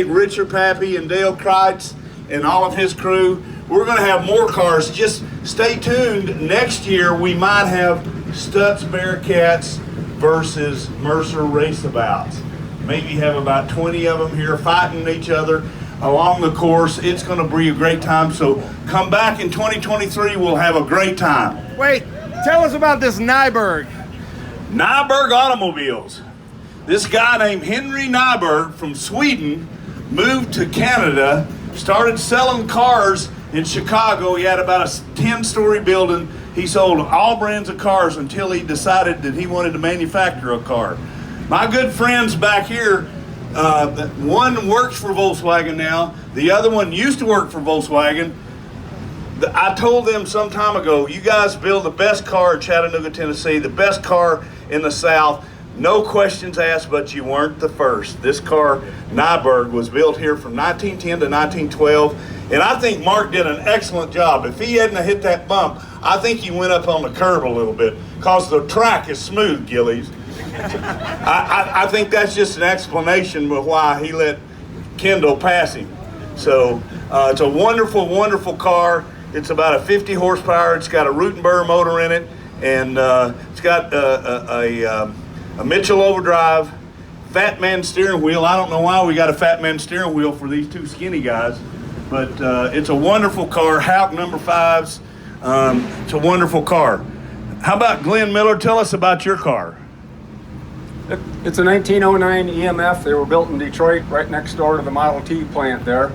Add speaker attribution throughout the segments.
Speaker 1: Richard Pappy and Dale Kreitz and all of his crew. We're going to have more cars. Just stay tuned. Next year we might have Stutz Bearcats versus Mercer Raceabouts. Maybe have about 20 of them here fighting each other along the course. It's going to be a great time. So come back in 2023. We'll have a great time.
Speaker 2: Wait, tell us about this Nyberg.
Speaker 1: Nyberg Automobiles. This guy named Henry Nyberg from Sweden moved to Canada, started selling cars in Chicago. He had about a 10-story building. He sold all brands of cars until he decided that he wanted to manufacture a car. My good friends back here, one works for Volkswagen now, the other one used to work for Volkswagen. I told them some time ago, you guys build the best car in Chattanooga, Tennessee, the best car in the South. No questions asked, but you weren't the first. This car, Nyberg, was built here from 1910 to 1912, and I think Mark did an excellent job. If he hadn't hit that bump, I think he went up on the curb a little bit, because the track is smooth, Gillies. I think that's just an explanation of why he let Kendall pass him. So it's a wonderful, wonderful car. It's about a 50 horsepower. It's got a Rutenberg motor in it, and it's got a Mitchell overdrive, fat man steering wheel. I don't know why we got a fat man steering wheel for these two skinny guys, but it's a wonderful car. Houck number 5s. It's a wonderful car. How about Glenn Miller? Tell us about your car.
Speaker 3: It's a 1909 EMF. They were built in Detroit, right next door to the Model T plant there.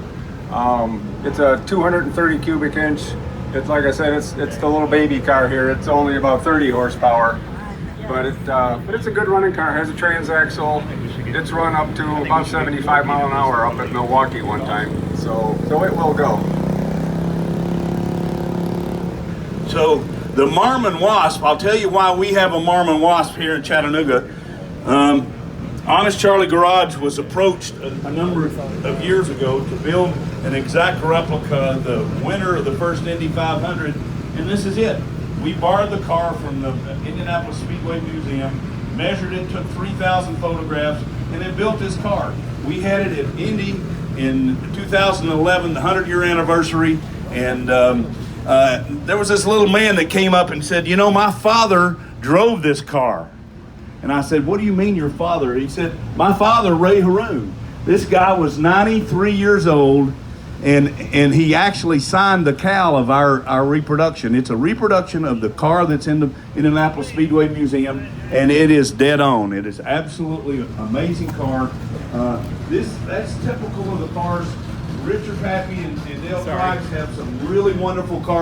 Speaker 3: It's a 230 cubic inch. It's like I said, it's the little baby car here. It's only about 30 horsepower, but it's a good running car. It has a transaxle. It's run up to about 75 mile an hour up at Milwaukee one time, so it will go.
Speaker 1: So the Marmon Wasp, I'll tell you why we have a Marmon Wasp here in Chattanooga. Honest Charlie Garage was approached a number of years ago to build an exact replica, the winner of the first Indy 500, and this is it. We borrowed the car from the Indianapolis Speedway Museum, measured it, took 3,000 photographs, and then built this car. We had it at Indy in 2011, the 100-year anniversary, and there was this little man that came up and said, you know, my father drove this car. And I said, what do you mean your father? He said, my father, Ray Haroon. This guy was 93 years old, and he actually signed the cal of our reproduction. It's a reproduction of the car that's in the Indianapolis Speedway Museum, and it is dead on. It is absolutely an amazing car. That's typical of the cars. Richard Pappy and Dale Kreitz have some really wonderful cars.